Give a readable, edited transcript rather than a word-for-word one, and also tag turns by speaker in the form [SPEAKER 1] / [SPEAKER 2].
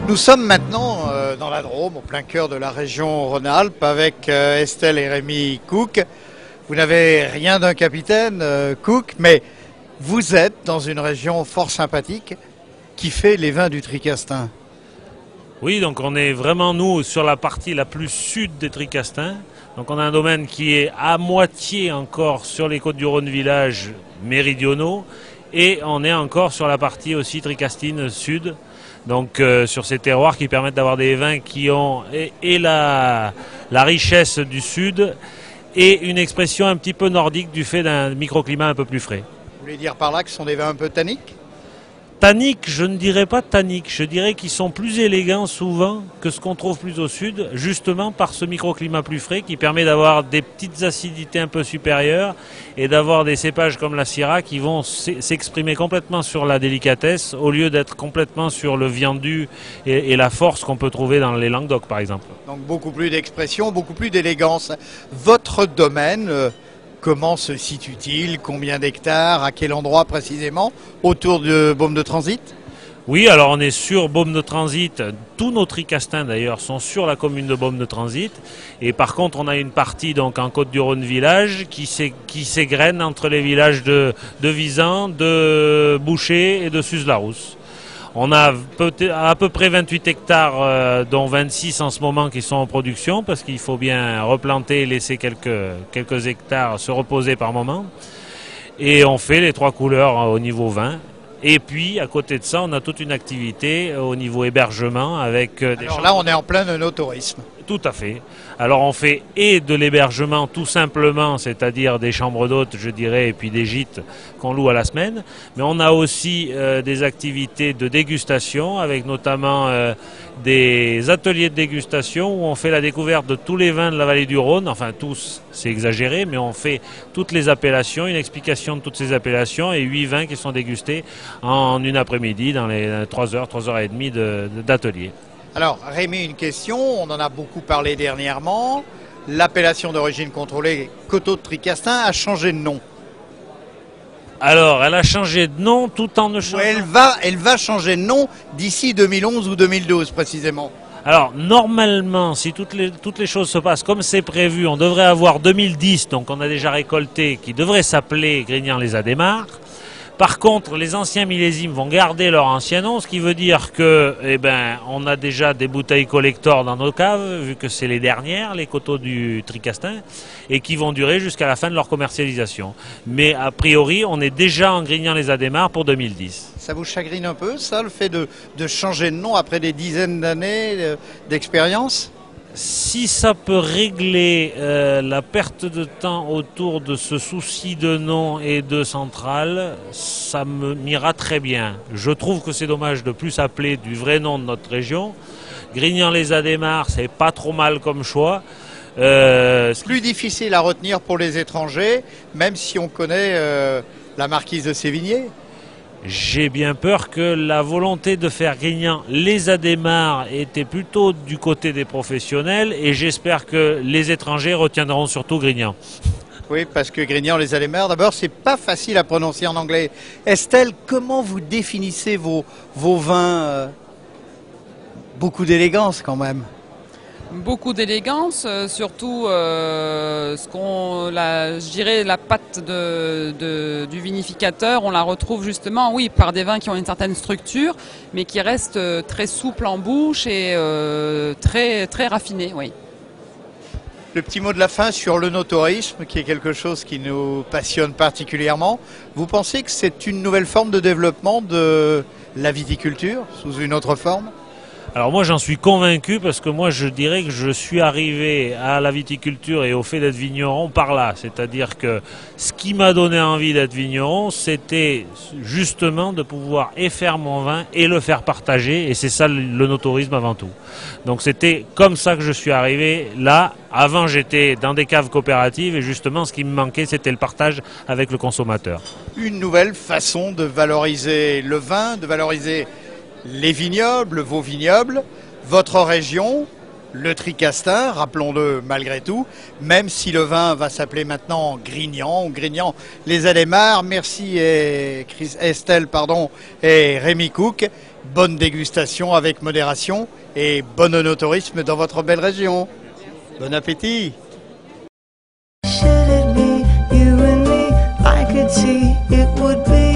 [SPEAKER 1] Nous sommes maintenant dans la Drôme, au plein cœur de la région Rhône-Alpes, avec Estelle et Rémi Cook. Vous n'avez rien d'un capitaine, Cook, mais vous êtes dans une région fort sympathique qui fait les vins du Tricastin.
[SPEAKER 2] Oui, donc on est vraiment, nous, sur la partie la plus sud des Tricastins. Donc on a un domaine qui est à moitié encore sur les côtes du Rhône village méridionaux et on est encore sur la partie aussi tricastine sud. Donc sur ces terroirs qui permettent d'avoir des vins qui ont la richesse du sud et une expression un petit peu nordique du fait d'un microclimat un peu plus frais.
[SPEAKER 1] Vous voulez dire par là que ce sont des vins un peu tanniques ?
[SPEAKER 2] Tanniques, je ne dirais pas tanniques, je dirais qu'ils sont plus élégants souvent que ce qu'on trouve plus au sud, justement par ce microclimat plus frais qui permet d'avoir des petites acidités un peu supérieures et d'avoir des cépages comme la Syrah qui vont s'exprimer complètement sur la délicatesse au lieu d'être complètement sur le viandu et la force qu'on peut trouver dans les Languedoc par exemple.
[SPEAKER 1] Donc beaucoup plus d'expression, beaucoup plus d'élégance. Votre domaine, comment se situe-t-il? Combien d'hectares? À quel endroit précisément? Autour de Baume de Transit?
[SPEAKER 2] Oui, alors on est sur Baume de Transit. Tous nos tricastins d'ailleurs sont sur la commune de Baume de Transit. Et par contre, on a une partie donc en Côte-du-Rhône village qui s'égrène entre les villages de Visan, de Boucher et de Suze-la-Rousse. On a à peu près 28 hectares, dont 26 en ce moment qui sont en production, parce qu'il faut bien replanter et laisser quelques hectares se reposer par moment. Et on fait les trois couleurs au niveau vin. Et puis, à côté de ça, on a toute une activité au niveau hébergement avec des...
[SPEAKER 1] Alors là, on est en plein no-tourisme.
[SPEAKER 2] Tout à fait. Alors on fait et de l'hébergement tout simplement, c'est-à-dire des chambres d'hôtes, je dirais, et puis des gîtes qu'on loue à la semaine. Mais on a aussi des activités de dégustation, avec notamment des ateliers de dégustation où on fait la découverte de tous les vins de la vallée du Rhône. Enfin tous, c'est exagéré, mais on fait toutes les appellations, une explication de toutes ces appellations et 8 vins qui sont dégustés en une après-midi dans les 3 heures, 3h30 d'atelier.
[SPEAKER 1] Alors, Rémi, une question, on en a beaucoup parlé dernièrement. L'appellation d'origine contrôlée Coteaux de Tricastin a changé de nom.
[SPEAKER 2] Alors, elle a changé de nom tout en ne changeant...
[SPEAKER 1] Elle va changer de nom d'ici 2011 ou 2012 précisément.
[SPEAKER 2] Alors, normalement, si toutes les choses se passent comme c'est prévu, on devrait avoir 2010, donc on a déjà récolté, qui devrait s'appeler Grignan-les-Adémars. Par contre, les anciens millésimes vont garder leur ancien nom, ce qui veut dire que, on a déjà des bouteilles collector dans nos caves, vu que c'est les dernières, les coteaux du Tricastin, et qui vont durer jusqu'à la fin de leur commercialisation. Mais a priori, on est déjà en Grignan-les-Adémars pour 2010.
[SPEAKER 1] Ça vous chagrine un peu, ça, le fait de changer de nom après des dizaines d'années d'expérience ?
[SPEAKER 2] Si ça peut régler la perte de temps autour de ce souci de nom et de centrale, ça m'ira très bien. Je trouve que c'est dommage de plus appeler du vrai nom de notre région. Grignan-les-Adémars, c'est pas trop mal comme choix.
[SPEAKER 1] Plus difficile à retenir pour les étrangers, même si on connaît la marquise de Sévigné.
[SPEAKER 2] J'ai bien peur que la volonté de faire Grignan-les-Adémars était plutôt du côté des professionnels et j'espère que les étrangers retiendront surtout Grignan.
[SPEAKER 1] Oui, parce que Grignan-les-Adémars, d'abord, c'est pas facile à prononcer en anglais. Estelle, comment vous définissez vos vins beaucoup d'élégance quand même.
[SPEAKER 3] Beaucoup d'élégance, surtout je dirais la patte du vinificateur, on la retrouve justement, oui, par des vins qui ont une certaine structure, mais qui restent très souples en bouche et très, très raffinés, oui.
[SPEAKER 1] Le petit mot de la fin sur le no-tourisme, qui est quelque chose qui nous passionne particulièrement. Vous pensez que c'est une nouvelle forme de développement de la viticulture, sous une autre forme ?
[SPEAKER 2] Alors moi j'en suis convaincu parce que moi je dirais que je suis arrivé à la viticulture et au fait d'être vigneron par là. C'est-à-dire que ce qui m'a donné envie d'être vigneron, c'était justement de pouvoir faire mon vin et le faire partager. Et c'est ça le no-tourisme avant tout. Donc c'était comme ça que je suis arrivé là. Avant j'étais dans des caves coopératives et justement ce qui me manquait c'était le partage avec le consommateur.
[SPEAKER 1] Une nouvelle façon de valoriser le vin, de valoriser les vignobles, vos vignobles, votre région, le Tricastin, rappelons-le malgré tout, même si le vin va s'appeler maintenant Grignan ou Grignan-les-Adémars. Merci Estelle et Rémi Cook. bonne dégustation avec modération et bon œnotourisme dans votre belle région. Bon appétit!
[SPEAKER 4] Should it be you and me? I could see it would be